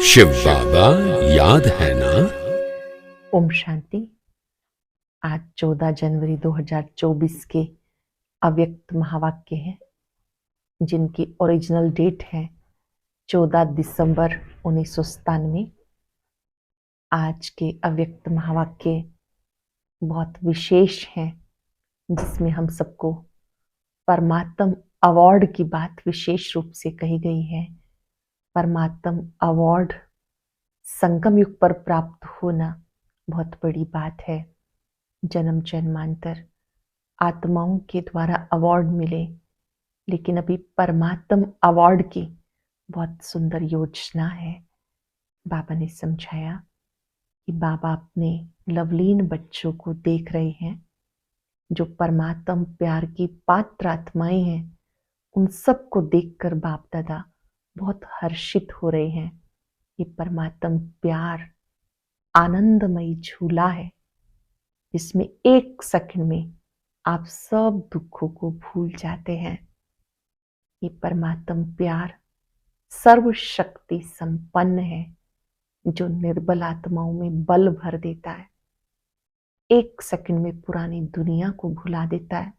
शिव बाबा याद है ना। ओम शांति। आज 14 जनवरी 2024 के अव्यक्त महावाक्य हैं, जिनकी ओरिजिनल डेट है 14 दिसंबर 1997। आज के अव्यक्त महावाक्य बहुत विशेष हैं, जिसमें हम सबको परमात्म अवार्ड की बात विशेष रूप से कही गई है। परमात्म अवार्ड संगम युग पर प्राप्त होना बहुत बड़ी बात है। जन्म जन्मांतर आत्माओं के द्वारा अवार्ड मिले, लेकिन अभी परमात्म अवार्ड की बहुत सुंदर योजना है। बाबा ने समझाया कि बाबा अपने लवलीन बच्चों को देख रहे हैं, जो परमात्म प्यार की पात्र आत्माएं हैं। उन सबको देखकर बाप दादा बहुत हर्षित हो रहे हैं। ये परमात्म प्यार आनंदमयी झूला है, जिसमें एक सेकंड में आप सब दुखों को भूल जाते हैं। ये परमात्म प्यार सर्वशक्ति संपन्न है, जो निर्बल आत्माओं में बल भर देता है। एक सेकंड में पुरानी दुनिया को भुला देता है।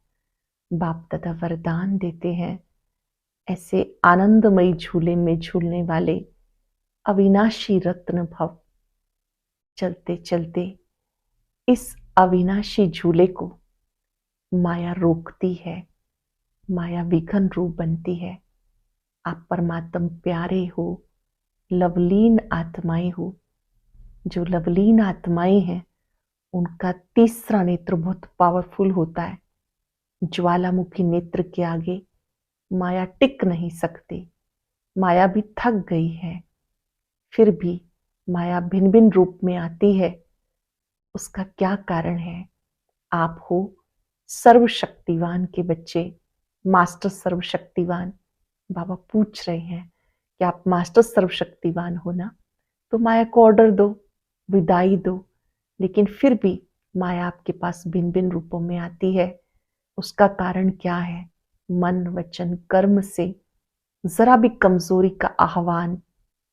बाप दादा वरदान देते हैं, ऐसे आनंदमयी झूले में झूलने वाले अविनाशी रत्न भव। चलते चलते इस अविनाशी झूले को माया रोकती है, माया विघन रूप बनती है। आप परमात्म प्यारे हो, लवलीन आत्माएं हो। जो लवलीन आत्माएं हैं, उनका तीसरा नेत्र बहुत पावरफुल होता है। ज्वालामुखी नेत्र के आगे माया टिक नहीं सकती। माया भी थक गई है, फिर भी माया भिन्न भिन्न रूप में आती है। उसका क्या कारण है? आप हो सर्वशक्तिवान के बच्चे, मास्टर सर्वशक्तिवान। बाबा पूछ रहे हैं कि आप मास्टर सर्वशक्तिवान हो ना, तो माया को ऑर्डर दो, विदाई दो। लेकिन फिर भी माया आपके पास भिन्न भिन्न रूपों में आती है। उसका कारण क्या है? मन वचन कर्म से जरा भी कमजोरी का आह्वान,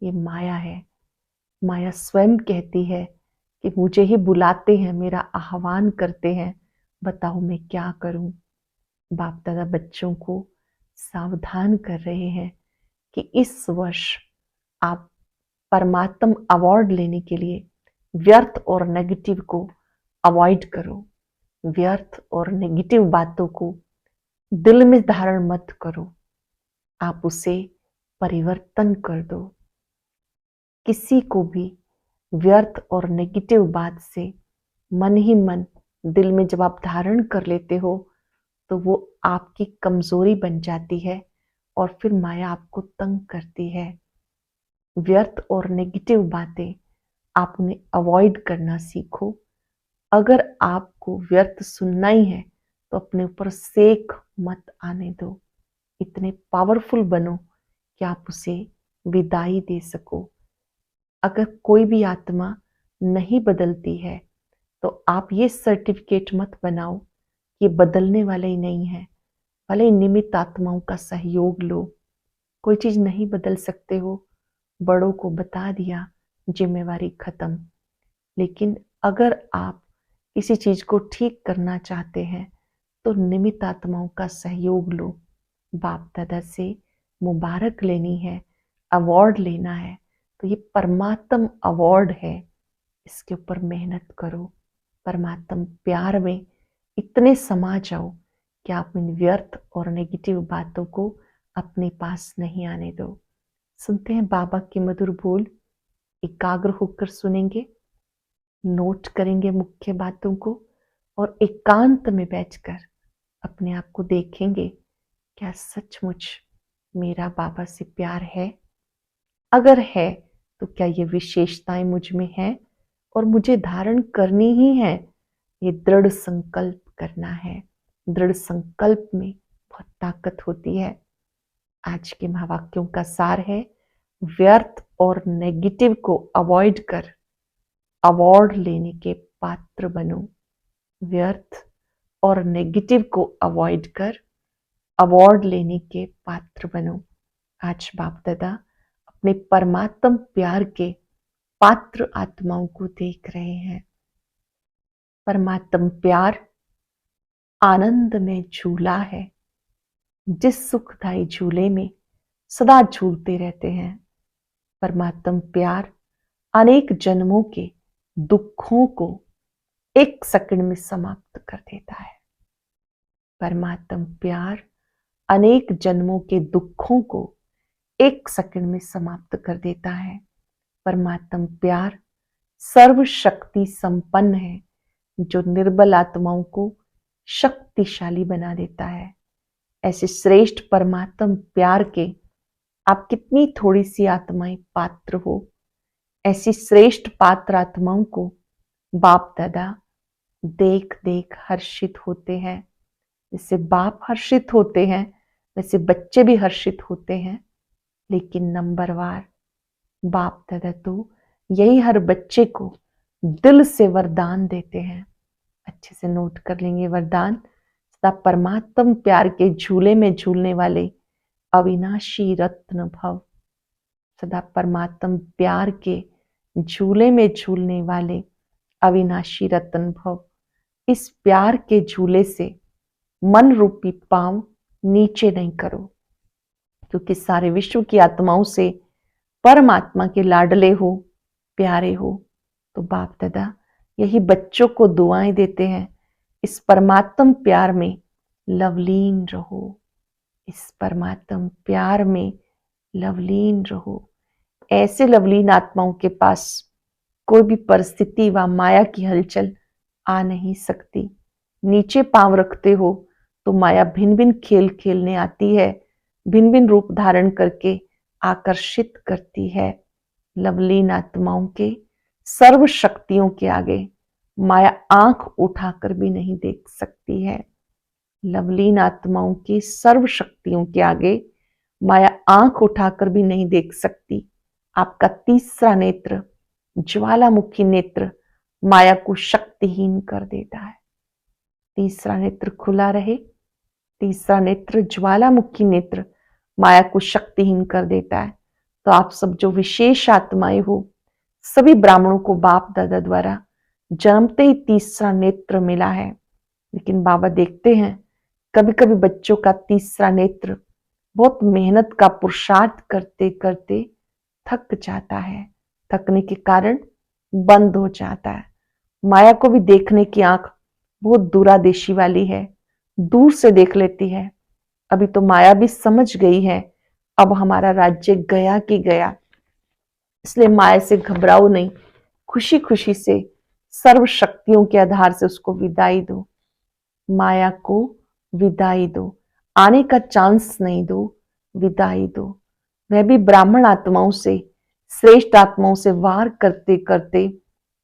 ये माया है। माया स्वयं कहती है कि मुझे ही बुलाते हैं, मेरा आह्वान करते हैं, बताओ मैं क्या करूं। बाप दादा बच्चों को सावधान कर रहे हैं कि इस वर्ष आप परमात्म अवार्ड लेने के लिए व्यर्थ और नेगेटिव को अवॉइड करो। व्यर्थ और नेगेटिव बातों को दिल में धारण मत करो, आप उसे परिवर्तन कर दो। किसी को भी व्यर्थ और नेगेटिव बात से मन ही मन दिल में जब आप धारण कर लेते हो, तो वो आपकी कमजोरी बन जाती है और फिर माया आपको तंग करती है। व्यर्थ और नेगेटिव बातें आप उन्हें अवॉइड करना सीखो। अगर आपको व्यर्थ सुनना ही है, तो अपने ऊपर सेक मत आने दो। इतने पावरफुल बनो कि आप उसे विदाई दे सको। अगर कोई भी आत्मा नहीं बदलती है, तो आप ये सर्टिफिकेट मत बनाओ कि ये बदलने वाले ही नहीं है। भले ही निमित्त आत्माओं का सहयोग लो, कोई चीज नहीं बदल सकते हो, बड़ों को बता दिया, जिम्मेवारी खत्म। लेकिन अगर आप किसी चीज को ठीक करना चाहते हैं, तो निमित्त आत्माओं का सहयोग लो। बाप दादा से मुबारक लेनी है, अवार्ड लेना है, तो ये परमात्म अवार्ड है। इसके ऊपर मेहनत करो। परमात्म प्यार में इतने समा जाओ कि आप इन व्यर्थ और नेगेटिव बातों को अपने पास नहीं आने दो। सुनते हैं बाबा के मधुर बोल, एकाग्र होकर सुनेंगे, नोट करेंगे मुख्य बातों को, और एकांत में बैठकर अपने आप को देखेंगे, क्या सचमुच मेरा बाबा से प्यार है? अगर है, तो क्या ये विशेषताएं मुझ में हैं और मुझे धारण करनी ही है? ये दृढ़ संकल्प करना है। दृढ़ संकल्प में बहुत ताकत होती है। आज के महावाक्यों का सार है, व्यर्थ और नेगेटिव को अवॉइड कर अवार्ड लेने के पात्र बनो। व्यर्थ और नेगेटिव को अवॉइड कर अवार्ड लेने के पात्र बनो। आज बाप दादा अपने परमात्म प्यार के पात्र आत्माओं को देख रहे हैं। परमात्म प्यार आनंद में झूला है, जिस सुखदायी झूले में सदा झूलते रहते हैं। परमात्म प्यार अनेक जन्मों के दुखों को एक सेकंड में समाप्त कर देता है। परमात्म प्यार अनेक जन्मों के दुखों को एक सेकंड में समाप्त कर देता है। परमात्म प्यार सर्वशक्ति संपन्न है, जो निर्बल आत्माओं को शक्तिशाली बना देता है। ऐसे श्रेष्ठ परमात्म प्यार के आप कितनी थोड़ी सी आत्माएं पात्र हो। ऐसी श्रेष्ठ पात्र आत्माओं को बाप दादा देख देख हर्षित होते हैं। जैसे बाप हर्षित होते हैं, वैसे बच्चे भी हर्षित होते हैं। लेकिन नंबरवार बाप दादा तो यही हर बच्चे को दिल से वरदान देते हैं। अच्छे से नोट कर लेंगे वरदान। सदा परमात्म प्यार के झूले में झूलने वाले अविनाशी रत्न भव। सदा परमात्म प्यार के झूले में झूलने वाले अविनाशी रत्न भव। इस प्यार के झूले से मन रूपी पांव नीचे नहीं करो, क्योंकि सारे विश्व की आत्माओं से परमात्मा के लाडले हो, प्यारे हो। तो बाप दादा यही बच्चों को दुआएं देते हैं, इस परमात्म प्यार में लवलीन रहो, इस परमात्म प्यार में लवलीन रहो। ऐसे लवलीन आत्माओं के पास कोई भी परिस्थिति व माया की हलचल आ नहीं सकती। नीचे पांव रखते हो तो माया भिन्न भिन्न खेल खेलने आती है, भिन्न भिन्न रूप धारण करके आकर्षित करती है। लवलीन आत्माओं के सर्व शक्तियों के आगे माया आंख उठाकर भी नहीं देख सकती है। लवलीन आत्माओं की सर्व शक्तियों के आगे माया आंख उठाकर भी नहीं देख सकती। आपका तीसरा नेत्र ज्वालामुखी नेत्र माया को शक्तिहीन कर देता है। तीसरा नेत्र खुला रहे, तीसरा नेत्र ज्वालामुखी नेत्र माया को शक्तिहीन कर देता है। तो आप सब जो विशेष आत्माएं हो, सभी ब्राह्मणों को बाप दादा द्वारा जन्मते ही तीसरा नेत्र मिला है। लेकिन बाबा देखते हैं कभी कभी बच्चों का तीसरा नेत्र बहुत मेहनत का पुरुषार्थ करते करते थक जाता है। थकने के कारण बंद हो जाता है। माया को भी देखने की आंख बहुत दूरादेशी वाली है, दूर से देख लेती है। अभी तो माया भी समझ गई है अब हमारा राज्य गया कि गया, इसलिए माया से घबराओ नहीं, खुशी खुशी से सर्व शक्तियों के आधार से उसको विदाई दो। माया को विदाई दो, आने का चांस नहीं दो, विदाई दो। वह भी ब्राह्मण आत्माओं से, श्रेष्ठ आत्माओं से वार करते करते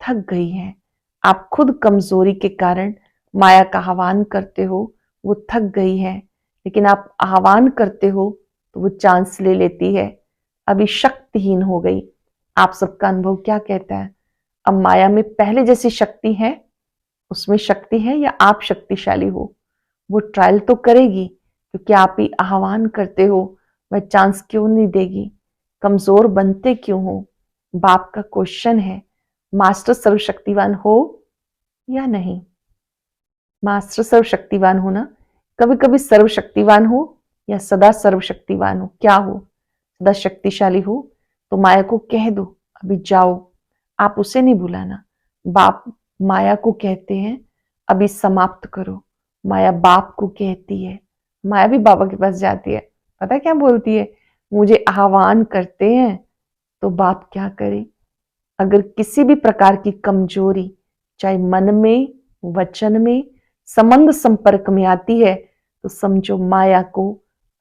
थक गई है। आप खुद कमजोरी के कारण माया का आह्वान करते हो, वो थक गई है। लेकिन आप आह्वान करते हो तो वो चांस ले लेती है, अभी शक्तिहीन हो गई। आप सबका अनुभव क्या कहता है? अब माया में पहले जैसी शक्ति है, उसमें शक्ति है या आप शक्तिशाली हो? वो ट्रायल तो करेगी, क्योंकि आप ही आह्वान करते हो। वह चांस क्यों नहीं देगी? कमजोर बनते क्यों हो? बाप का क्वेश्चन है, मास्टर सर्वशक्तिवान हो या नहीं? मास्टर सर्वशक्तिवान हो ना? कभी कभी सर्वशक्तिवान हो या सदा सर्वशक्तिवान हो? क्या हो? सदा शक्तिशाली हो तो माया को कह दो अभी जाओ, आप उसे नहीं बुलाना। बाप माया को कहते हैं अभी समाप्त करो। माया बाप को कहती है, माया भी बाबा के पास जाती है, पता क्या बोलती है? मुझे आह्वान करते हैं। तो बाप क्या करे? अगर किसी भी प्रकार की कमजोरी चाहे मन में, वचन में, संबंध संपर्क में आती है तो समझो माया को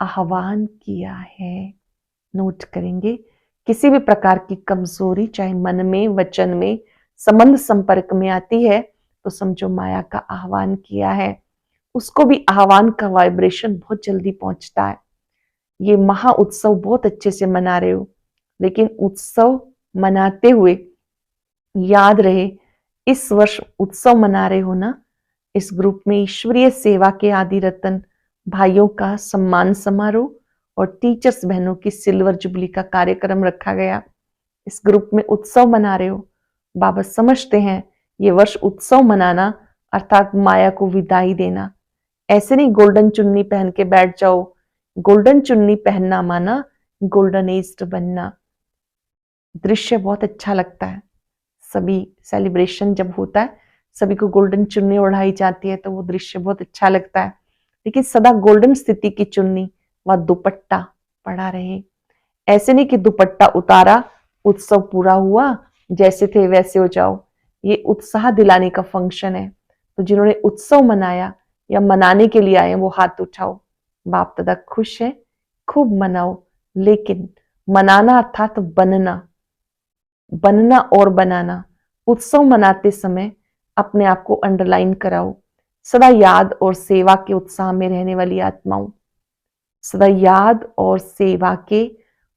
आह्वान किया है। नोट करेंगे, किसी भी प्रकार की कमजोरी चाहे मन में, वचन में, संबंध संपर्क में आती है तो समझो माया का आह्वान किया है। उसको भी आह्वान का वाइब्रेशन बहुत जल्दी पहुंचता है। ये महा उत्सव बहुत अच्छे से मना रहे हो, लेकिन उत्सव मनाते हुए याद रहे इस वर्ष उत्सव मना रहे हो ना, इस ग्रुप में ईश्वरीय सेवा के आदि रतन भाइयों का सम्मान समारोह और टीचर्स बहनों की सिल्वर जुबली का कार्यक्रम रखा गया। इस ग्रुप में उत्सव मना रहे हो। बाबा समझते हैं ये वर्ष उत्सव मनाना अर्थात माया को विदाई देना। ऐसे नहीं गोल्डन चुन्नी पहन के बैठ जाओ। गोल्डन चुन्नी पहनना माना गोल्डन एज्ड बनना। दृश्य बहुत अच्छा लगता है। सभी सेलिब्रेशन जब होता है, सभी को गोल्डन चुन्नी ओढ़ाई जाती है तो वो दृश्य बहुत अच्छा लगता है। लेकिन सदा गोल्डन स्थिति की चुन्नी व दुपट्टा पड़ा रहे। ऐसे नहीं कि दुपट्टा उतारा, उत्सव पूरा हुआ, जैसे थे वैसे हो जाओ। ये उत्साह दिलाने का फंक्शन है। तो जिन्होंने उत्सव मनाया या मनाने के लिए आए वो हाथ उठाओ। बाप दादा खुश है, खूब मनाओ। लेकिन मनाना अर्थात बनना, बनना और बनाना। उत्सव मनाते समय अपने आप को अंडरलाइन कराओ। सदा याद और सेवा के उत्साह में रहने वाली आत्माओं, सदा याद और सेवा के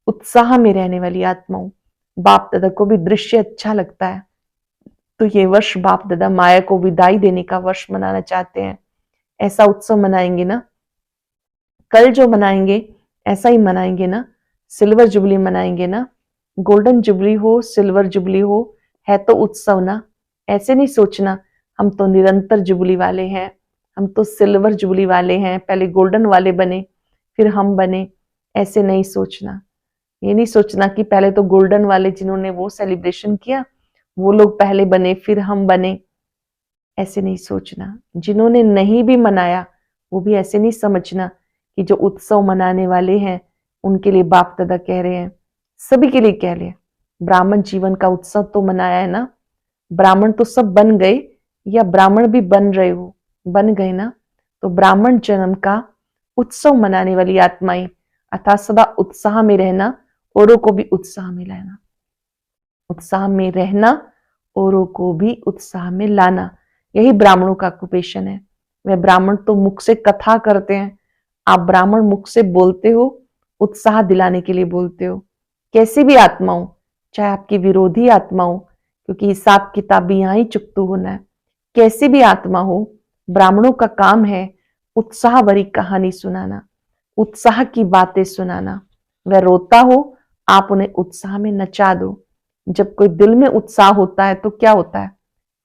उत्साह में रहने वाली आत्माओं। बाप दादा को भी दृश्य अच्छा लगता है तो ये वर्ष बाप दादा माया को विदाई देने का वर्ष मनाना चाहते हैं। ऐसा उत्सव मनाएंगे ना, कल जो मनाएंगे ऐसा ही मनाएंगे ना। सिल्वर जुबली मनाएंगे ना, गोल्डन जुबली हो सिल्वर जुबली हो, है तो उत्सव ना। ऐसे नहीं सोचना हम तो निरंतर जुबली वाले हैं, हम तो सिल्वर जुबली वाले हैं, पहले गोल्डन वाले बने फिर हम बने। ऐसे नहीं सोचना। ये नहीं सोचना कि पहले तो गोल्डन वाले जिन्होंने वो सेलिब्रेशन किया वो लोग पहले बने फिर हम बने। ऐसे नहीं सोचना। जिन्होंने नहीं भी मनाया वो भी ऐसे नहीं समझना कि जो उत्सव मनाने वाले हैं उनके लिए बाप दादा कह रहे हैं। सभी के लिए कह रहे हैं। ब्राह्मण जीवन का उत्सव तो मनाया है ना। ब्राह्मण तो सब बन गए या ब्राह्मण भी बन रहे हो, बन गए ना। तो ब्राह्मण जन्म का उत्सव मनाने वाली आत्माएं अर्थात सदा उत्साह में रहना, औरों को भी उत्साह में लाना। उत्साह में रहना, औरों को भी उत्साह में लाना, यही ब्राह्मणों का ऑक्यूपेशन है। वह ब्राह्मण तो मुख से कथा करते हैं, आप ब्राह्मण मुख से बोलते हो, उत्साह दिलाने के लिए बोलते हो। कैसी भी आत्मा हो, चाहे आपकी विरोधी आत्मा हो, क्योंकि हिसाब किताब यहाँ ही चुकतू होना है। कैसी भी आत्मा हो, ब्राह्मणों का काम है उत्साह भरी कहानी सुनाना, उत्साह की बातें सुनाना। वह रोता हो, आप उन्हें उत्साह में नचा दो। जब कोई दिल में उत्साह होता है तो क्या होता है,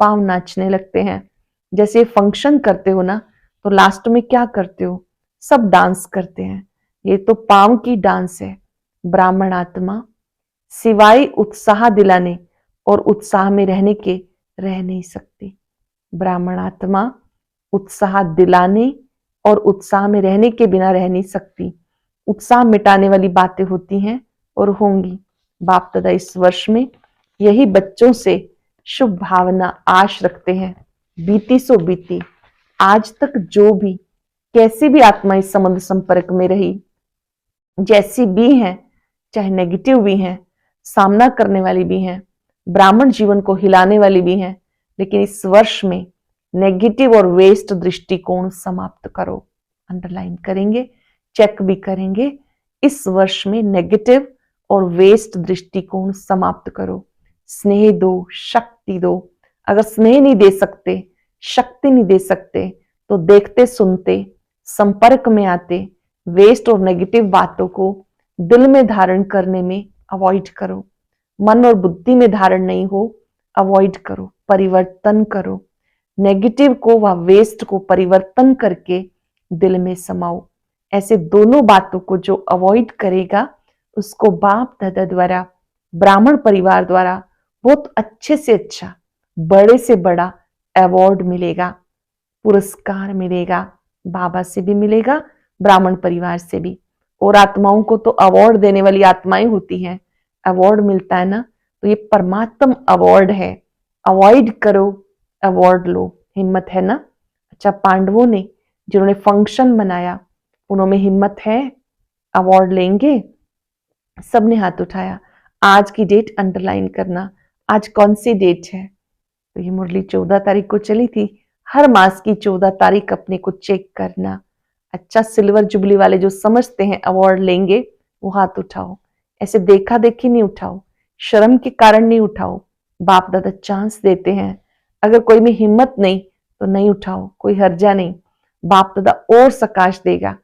पांव नाचने लगते हैं। जैसे फंक्शन करते हो ना तो लास्ट में क्या करते हो, सब डांस करते हैं। ये तो पांव की डांस है। ब्राह्मण आत्मा सिवाय उत्साह दिलाने और उत्साह में रहने के रह नहीं सकती। ब्राह्मण आत्मा उत्साह दिलाने और उत्साह में रहने के बिना रह नहीं सकती। उत्साह मिटाने वाली बातें होती हैं और होंगी। बाप दादा इस वर्ष में यही बच्चों से शुभ भावना आश रखते हैं। बीती सो बीती, आज तक जो भी कैसी भी आत्मा इस संबंध संपर्क में रही, जैसी भी हैं, चाहे नेगेटिव भी हैं, सामना करने वाली भी हैं, ब्राह्मण जीवन को हिलाने वाली भी हैं, लेकिन इस वर्ष में नेगेटिव और वेस्ट दृष्टिकोण समाप्त करो। अंडरलाइन करेंगे, चेक भी करेंगे। इस वर्ष में नेगेटिव और वेस्ट दृष्टिकोण समाप्त करो। स्नेह दो, शक्ति दो। अगर स्नेह नहीं दे सकते, शक्ति नहीं दे सकते, तो देखते सुनते संपर्क में आते वेस्ट और नेगेटिव बातों को दिल में धारण करने में अवॉइड करो। मन और बुद्धि में धारण नहीं हो, अवॉइड करो, परिवर्तन करो। नेगेटिव को व वेस्ट को परिवर्तन करके दिल में समाओ। ऐसे दोनों बातों को जो अवॉइड करेगा उसको बाप दादा द्वारा, ब्राह्मण परिवार द्वारा बहुत अच्छे से अच्छा, बड़े से बड़ा अवार्ड मिलेगा, पुरस्कार मिलेगा। बाबा से भी मिलेगा, ब्राह्मण परिवार से भी। और आत्माओं को तो अवार्ड देने वाली आत्माएं होती हैं। अवार्ड मिलता है ना तो ये परमात्म अवार्ड है। अवॉइड करो, अवार्ड लो। हिम्मत है ना। अच्छा, पांडवों ने जिन्होंने फंक्शन बनाया उन्होंने हिम्मत है, अवार्ड लेंगे। सबने हाथ उठाया। आज की डेट अंडरलाइन करना। आज कौन सी डेट है, तो ये मुरली 14 तारीख को चली थी। हर मास की 14 तारीख अपने को चेक करना। अच्छा, सिल्वर जुबली वाले जो समझते हैं अवार्ड लेंगे वो हाथ उठाओ। ऐसे देखा देखी नहीं उठाओ, शर्म के कारण नहीं उठाओ। बाप दादा चांस देते हैं। अगर कोई में हिम्मत नहीं तो नहीं उठाओ, कोई हर्जा नहीं। बाप दादा और सकाश देगा।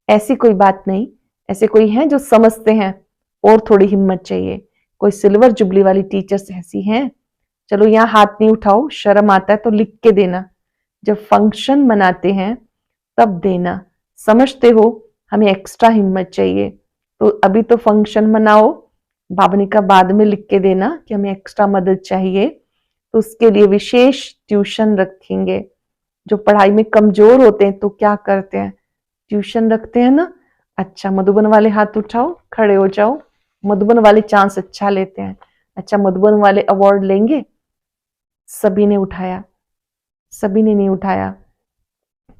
ऐसी कोई बात नहीं ऐसे कोई हैं जो समझते हैं? और थोड़ी हिम्मत चाहिए। कोई सिल्वर जुबली वाली टीचर्स ऐसी हैं? चलो यहाँ हाथ नहीं उठाओ, शर्म आता है तो लिख के देना। जब फंक्शन मनाते हैं तब देना। समझते हो हमें एक्स्ट्रा हिम्मत चाहिए, तो अभी तो फंक्शन मनाओ, बाबा ने कहा बाद में लिख के देना कि हमें एक्स्ट्रा मदद चाहिए, तो उसके लिए विशेष ट्यूशन रखेंगे। जो पढ़ाई में कमजोर होते हैं तो क्या करते हैं? ट्यूशन रखते हैं ना। अच्छा, मधुबन वाले हाथ उठाओ, खड़े हो जाओ। मधुबन वाले चांस अच्छा लेते हैं। अच्छा, मधुबन वाले अवार्ड लेंगे? सभी ने उठाया? सभी ने नहीं उठाया।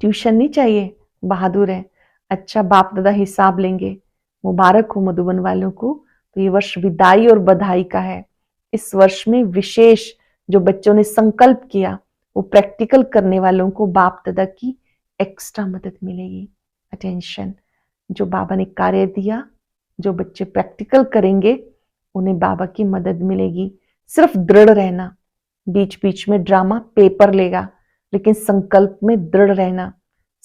ट्यूशन नहीं चाहिए, बहादुर है। अच्छा, बाप दादा हिसाब लेंगे। मुबारक हो मधुबन वालों को, तो ये वर्ष विदाई और बधाई का है। इस वर्ष में विशेष जो बच्चों ने संकल्प किया वो प्रैक्टिकल करने वालों को बाप दादा की एक्स्ट्रा मदद मिलेगी। अटेंशन, जो बाबा ने कार्य दिया, जो बच्चे प्रैक्टिकल करेंगे उन्हें बाबा की मदद मिलेगी। सिर्फ दृढ़ रहना, बीच बीच में ड्रामा पेपर लेगा, लेकिन संकल्प में दृढ़ रहना।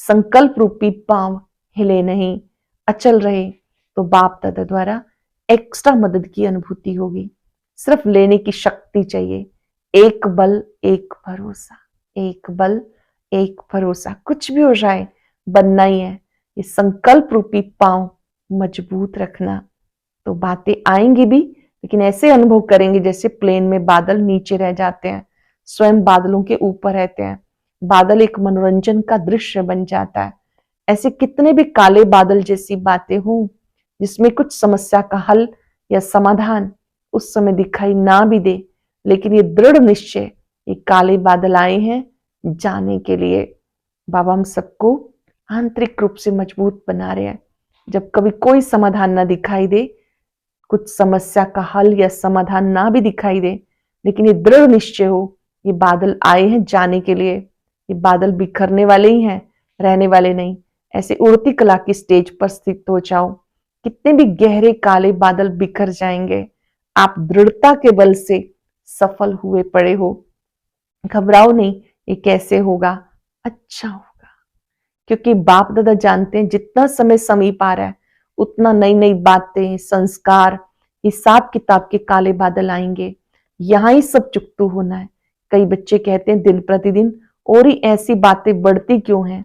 संकल्प रूपी पांव हिले नहीं, अचल रहे, तो बाप दादा द्वारा एक्स्ट्रा मदद की अनुभूति होगी। सिर्फ लेने की शक्ति चाहिए। एक बल एक भरोसा, एक बल एक भरोसा। कुछ भी हो जाए बनना ही है। ये संकल्प रूपी पांव मजबूत रखना, तो बातें आएंगी भी, लेकिन ऐसे अनुभव करेंगे जैसे प्लेन में बादल नीचे रह जाते हैं, स्वयं बादलों के ऊपर रहते हैं। बादल एक मनोरंजन का दृश्य बन जाता है। ऐसे कितने भी काले बादल जैसी बातें हों जिसमें कुछ समस्या का हल या समाधान उस समय दिखाई ना भी दे, लेकिन ये दृढ़ निश्चय, ये काले बादल आए हैं जाने के लिए। बाबा हम सबको आंतरिक रूप से मजबूत बना रहे हैं। जब कभी कोई समाधान ना दिखाई दे, कुछ समस्या का हल या समाधान ना भी दिखाई दे, लेकिन ये दृढ़ निश्चय हो ये बादल आए हैं जाने के लिए। ये बादल बिखरने वाले ही हैं, रहने वाले नहीं। ऐसे उड़ती कला की स्टेज पर स्थित हो जाओ, कितने भी गहरे काले बादल बिखर जाएंगे। आप दृढ़ता के बल से सफल हुए पड़े हो। घबराओ नहीं, ये कैसे होगा? अच्छा होगा, क्योंकि बाप दादा जानते हैं जितना समय समीप आ रहा है उतना नई नई बातें, संस्कार, हिसाब किताब के काले बादल आएंगे। यहां ही सब चुकतू होना है। कई बच्चे कहते हैं दिन प्रतिदिन और ही ऐसी बातें बढ़ती क्यों हैं?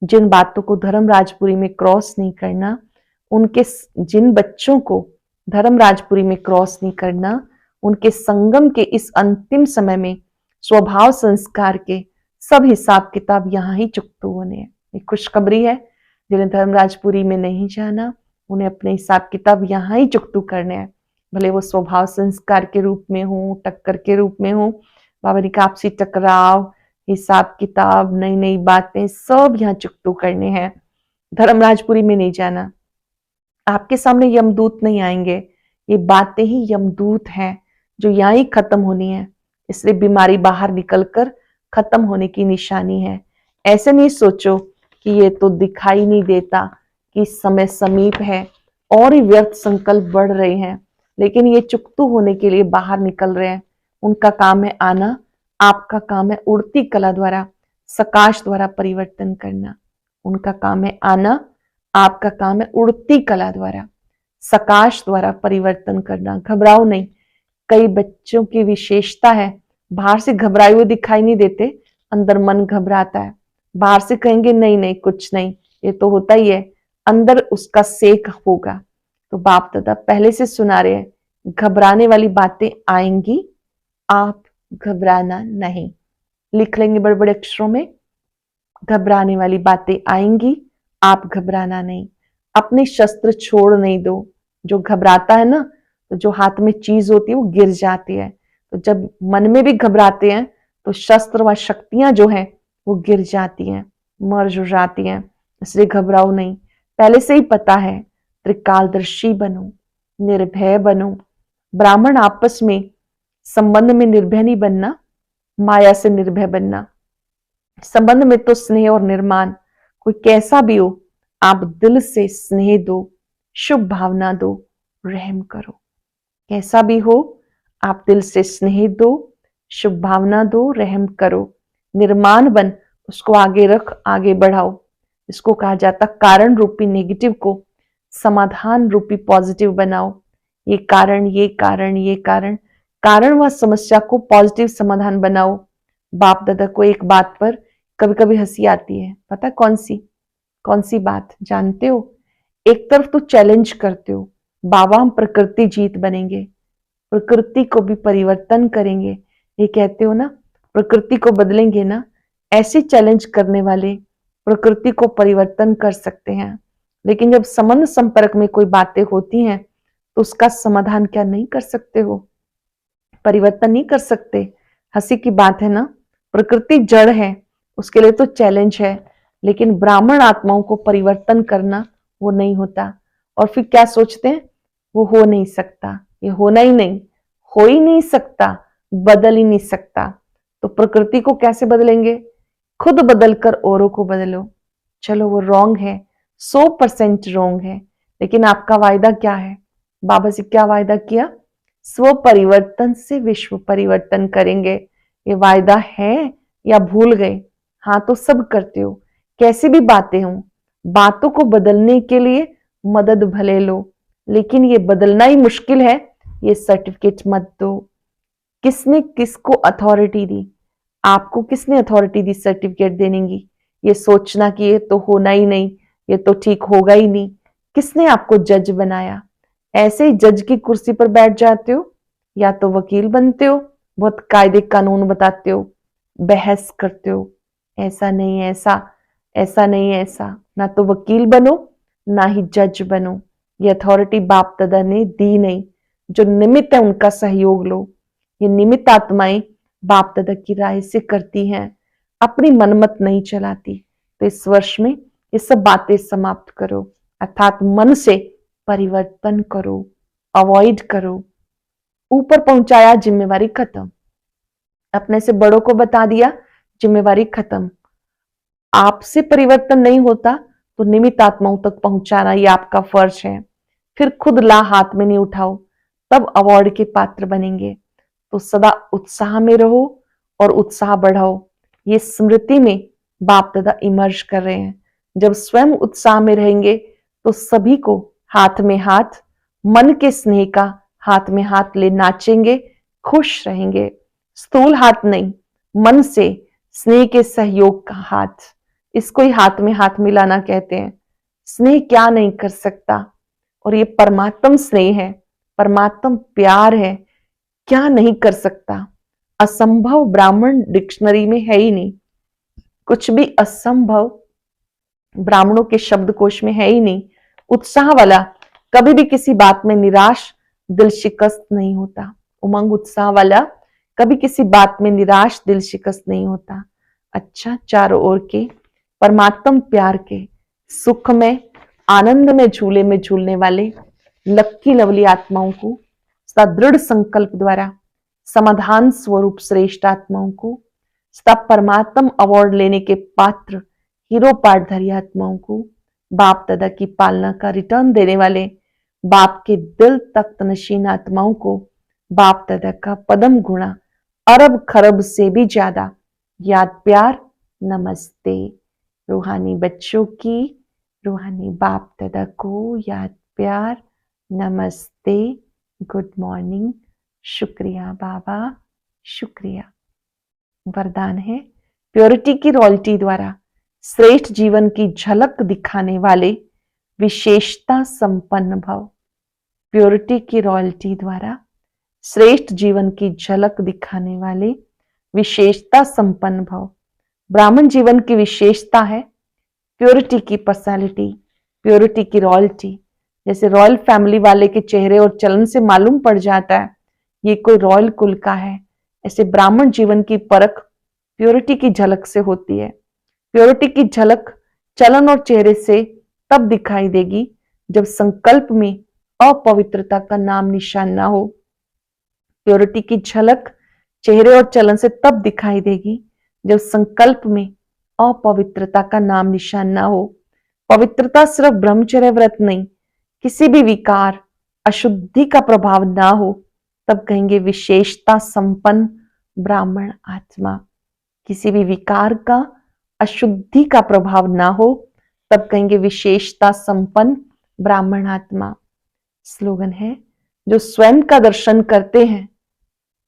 जिन बातों को धर्मराजपुरी में क्रॉस नहीं करना, उनके जिन बच्चों को धर्मराजपुरी में क्रॉस नहीं करना, उनके संगम के इस अंतिम समय में स्वभाव संस्कार के सब हिसाब किताब यहाँ ही चुकतू होने हैं। ये खुशखबरी है। जिन्हें धर्मराजपुरी में नहीं जाना, उन्हें अपने हिसाब किताब यहाँ ही चुकतू करने हैं। भले वो स्वभाव संस्कार के रूप में हो, टक्कर के रूप में हो, बाबा ने कहा आपसी टकराव, हिसाब किताब, नई नई बातें सब यहाँ चुकतू करने हैं। धर्मराजपुरी में नहीं जाना। आपके सामने यमदूत नहीं आएंगे, ये बातें ही यमदूत हैं जो यहाँ ही खत्म होनी है। इसलिए बीमारी बाहर निकलकर खत्म होने की निशानी है। ऐसे नहीं सोचो कि ये तो दिखाई नहीं देता कि समय समीप है और ही व्यर्थ संकल्प बढ़ रहे हैं, लेकिन ये चुकतू होने के लिए बाहर निकल रहे हैं। उनका काम है आना, आपका काम है उड़ती कला द्वारा, सकाश द्वारा परिवर्तन करना। उनका काम है आना, आपका काम है उड़ती कला द्वारा, सकाश द्वारा परिवर्तन करना। घबराओ नहीं। कई बच्चों की विशेषता है, बाहर से घबराए हुए दिखाई नहीं देते, अंदर मन घबराता है। बाहर से कहेंगे नहीं नहीं कुछ नहीं, ये तो होता ही है, अंदर उसका सेक होगा। तो बाप दादा पहले से सुना रहे हैं, घबराने वाली बातें आएंगी, आप घबराना नहीं। लिख लेंगे बड़े बड़े अक्षरों में, घबराने वाली बातें आएंगी, आप घबराना नहीं। अपने शस्त्र छोड़ नहीं दो। जो घबराता है ना, तो जो हाथ में चीज होती है वो गिर जाती है। तो जब मन में भी घबराते हैं तो शस्त्र व शक्तियां जो हैं वो गिर जाती हैं, मर्ज हो जाती हैं। इसलिए घबराओ नहीं। पहले से ही पता है, त्रिकालदर्शी बनो, निर्भय बनो। ब्राह्मण आपस में संबंध में निर्भय नहीं बनना, माया से निर्भय बनना। संबंध में तो स्नेह और निर्माण, कोई कैसा भी हो, आप दिल से स्नेह दो, शुभ भावना दो, रहम करो। कैसा भी हो, आप दिल से स्नेह दो, शुभ भावना दो, रहम करो। निर्माण बन, उसको आगे रख, आगे बढ़ाओ। इसको कहा जाता कारण रूपी नेगेटिव को समाधान रूपी पॉजिटिव बनाओ। ये कारण, ये कारण, ये कारण, कारण व समस्या को पॉजिटिव समाधान बनाओ। बाप दादा को एक बात पर कभी कभी हंसी आती है, पता कौन सी बात जानते हो? एक तरफ तो चैलेंज करते हो, बाबा हम प्रकृति जीत बनेंगे, प्रकृति को भी परिवर्तन करेंगे, ये कहते हो ना, प्रकृति को बदलेंगे ना। ऐसे चैलेंज करने वाले प्रकृति को परिवर्तन कर सकते हैं, लेकिन जब संबंध संपर्क में कोई बातें होती हैं तो उसका समाधान क्या नहीं कर सकते हो? परिवर्तन नहीं कर सकते। हंसी की बात है ना, प्रकृति जड़ है, उसके लिए तो चैलेंज है, लेकिन ब्राह्मण आत्माओं को परिवर्तन करना वो नहीं होता। और फिर क्या सोचते हैं, वो हो नहीं सकता, ये होना ही नहीं, हो ही नहीं सकता, बदल ही नहीं सकता। तो प्रकृति को कैसे बदलेंगे? खुद बदलकर औरों को बदलो। चलो वो रॉन्ग है, 100% रॉन्ग है, लेकिन आपका वायदा क्या है? बाबा से क्या वायदा किया? स्व परिवर्तन से विश्व परिवर्तन करेंगे। ये वायदा है या भूल गए? हाँ तो सब करते हो, कैसी भी बातें हों, बातों को बदलने के लिए मदद भले लो, लेकिन ये बदलना ही मुश्किल है, ये सर्टिफिकेट मत दो। किसने किसको अथॉरिटी दी? आपको किसने अथॉरिटी दी सर्टिफिकेट देने की? ये सोचना कि ये तो होना ही नहीं, ये तो ठीक होगा ही नहीं। किसने आपको जज बनाया? ऐसे ही जज की कुर्सी पर बैठ जाते हो, या तो वकील बनते हो, बहुत कायदे कानून बताते हो, बहस करते हो, ऐसा नहीं ऐसा, ऐसा नहीं ऐसा। ना तो वकील बनो, ना ही जज बनो। ये अथॉरिटी बाप दादा ने दी नहीं। जो निमित्त है उनका सहयोग लो। ये निमित्त आत्माएं बाप दादा की राय से करती हैं, अपनी मनमत नहीं चलाती। तो इस वर्ष में ये सब बातें समाप्त करो, अर्थात मन से परिवर्तन करो, अवॉइड करो। ऊपर पहुंचाया, जिम्मेवारी खत्म। अपने से बड़ों को बता दिया, जिम्मेवारी खत्म। आपसे परिवर्तन नहीं होता तो निमित्त आत्माओं तक पहुंचाना ये आपका फर्ज है। फिर खुद ला हाथ में नहीं उठाओ, तब अवार्ड के पात्र बनेंगे। तो सदा उत्साह में रहो और उत्साह बढ़ाओ। ये स्मृति में बाप दादा इमर्ज कर रहे हैं। जब स्वयं उत्साह में रहेंगे तो सभी को हाथ में हाथ, मन के स्नेह का हाथ में हाथ ले नाचेंगे, खुश रहेंगे। स्थूल हाथ नहीं, मन से स्नेह के सहयोग का हाथ, इसको ही हाथ में हाथ मिलाना कहते हैं। स्नेह क्या नहीं कर सकता, और ये परमात्म स्नेह है, परमात्म प्यार है, क्या नहीं कर सकता। असंभव ब्राह्मण डिक्शनरी में है ही नहीं, कुछ भी असंभव ब्राह्मणों के शब्दकोश में है ही नहीं। उत्साह वाला कभी भी किसी बात में निराश, दिल शिकस्त नहीं होता। उमंग उत्साह वाला कभी किसी बात में निराश, दिल शिकस्त नहीं होता। अच्छा, चारों ओर के परमात्म प्यार के सुख में, आनंद में, झूले में झूलने वाले लक्की लवली आत्माओं को सदृढ़ संकल्प द्वारा समाधान स्वरूप श्रेष्ठ आत्माओं को, तब परमात्म अवार्ड लेने के पात्र हीरो पाठधारी आत्माओं को, बाप दादा की पालना का रिटर्न देने वाले बाप के दिल तख्त नशीन आत्माओं को, बाप दादा का पदम गुणा अरब खरब से भी ज्यादा याद प्यार नमस्ते। रूहानी बच्चों की रूहानी बाप दादा को याद प्यार नमस्ते, गुड मॉर्निंग, शुक्रिया बाबा, शुक्रिया। वरदान है, प्योरिटी की रॉयल्टी द्वारा श्रेष्ठ जीवन की झलक दिखाने वाले विशेषता संपन्न भव। प्योरिटी की रॉयल्टी द्वारा श्रेष्ठ जीवन की झलक दिखाने वाले विशेषता संपन्न भव। ब्राह्मण जीवन की विशेषता है प्योरिटी की पर्सनालिटी, प्योरिटी की रॉयल्टी। जैसे रॉयल फैमिली वाले के चेहरे और चलन से मालूम पड़ जाता है ये कोई रॉयल कुल का है, ऐसे ब्राह्मण जीवन की परख प्योरिटी की झलक से होती है। प्योरिटी की झलक चलन और चेहरे से तब दिखाई देगी जब संकल्प में अपवित्रता का नाम निशान ना हो। प्योरिटी की झलक चेहरे और चलन से तब दिखाई देगी जब संकल्प में अपवित्रता का नाम निशान ना हो। पवित्रता सिर्फ ब्रह्मचर्य व्रत नहीं, किसी भी विकार, अशुद्धि का प्रभाव ना हो, तब कहेंगे विशेषता संपन्न ब्राह्मण आत्मा। किसी भी विकार का, अशुद्धि का प्रभाव ना हो, तब कहेंगे विशेषता संपन्न ब्राह्मण आत्मा। स्लोगन है, जो स्वयं का दर्शन करते हैं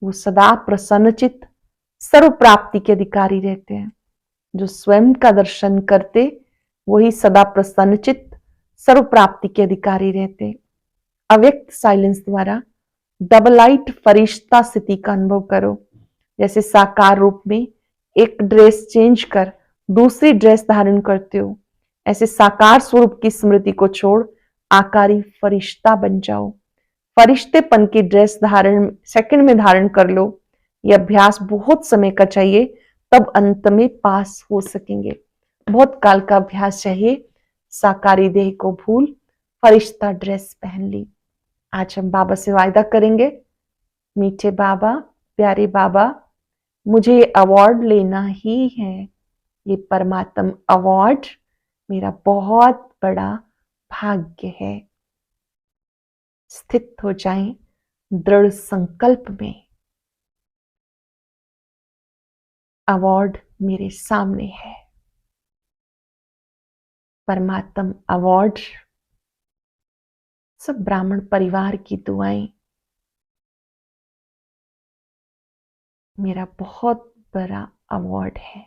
वो सदा प्रसन्नचित्त सर्व प्राप्ति के अधिकारी रहते हैं। जो स्वयं का दर्शन करते वही सदा प्रसन्नचित्त सर्व प्राप्ति के अधिकारी रहते हैं। अव्यक्त साइलेंस द्वारा डबल लाइट फरिश्ता स्थिति का अनुभव करो। जैसे साकार रूप में एक ड्रेस चेंज कर दूसरी ड्रेस धारण करते हो, ऐसे साकार स्वरूप की स्मृति को छोड़ आकारी फरिश्ता बन जाओ। फरिश्तेपन की ड्रेस धारण सेकंड में धारण कर लो। यह अभ्यास बहुत समय का चाहिए, तब अंत में पास हो सकेंगे। बहुत काल का अभ्यास चाहिए। साकारी देह को भूल फरिश्ता ड्रेस पहन ली। आज हम बाबा से वायदा करेंगे, मीठे बाबा, प्यारे बाबा, मुझे ये अवार्ड लेना ही है। ये परमात्म अवार्ड मेरा बहुत बड़ा भाग्य है। स्थित हो जाएं दृढ़ संकल्प में। अवार्ड मेरे सामने है। परमात्म अवार्ड सब ब्राह्मण परिवार की दुआएं मेरा बहुत बड़ा अवार्ड है।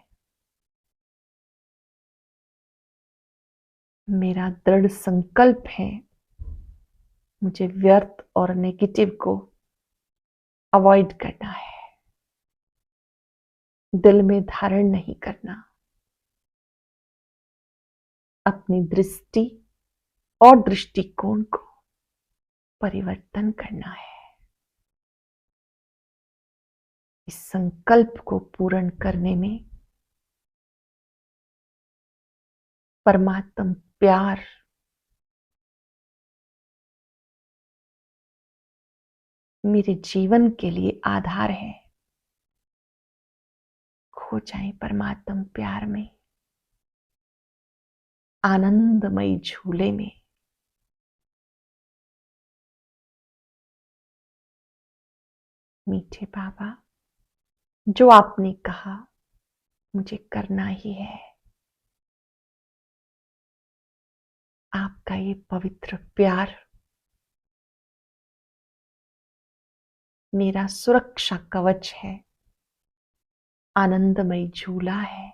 मेरा दृढ़ संकल्प है, मुझे व्यर्थ और नेगेटिव को अवॉइड करना है, दिल में धारण नहीं करना, अपनी दृष्टि और दृष्टिकोण को परिवर्तन करना है। इस संकल्प को पूर्ण करने में परमात्म प्यार मेरे जीवन के लिए आधार है। खो जाए परमात्म प्यार में, आनंदमयी झूले में। मीठे बाबा, जो आपने कहा मुझे करना ही है। आपका ये पवित्र प्यार मेरा सुरक्षा कवच है, आनंदमय झूला है।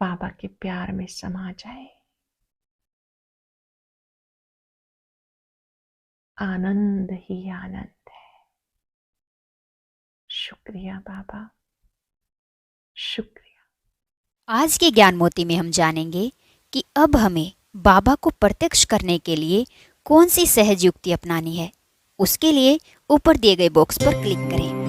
बाबा के प्यार में समा जाए। आनंद ही आनंद है। शुक्रिया बाबा, शुक्रिया। आज के ज्ञान मोती में हम जानेंगे कि अब हमें बाबा को प्रत्यक्ष करने के लिए कौन सी सहज युक्ति अपनानी है। उसके लिए ऊपर दिए गए बॉक्स पर क्लिक करें।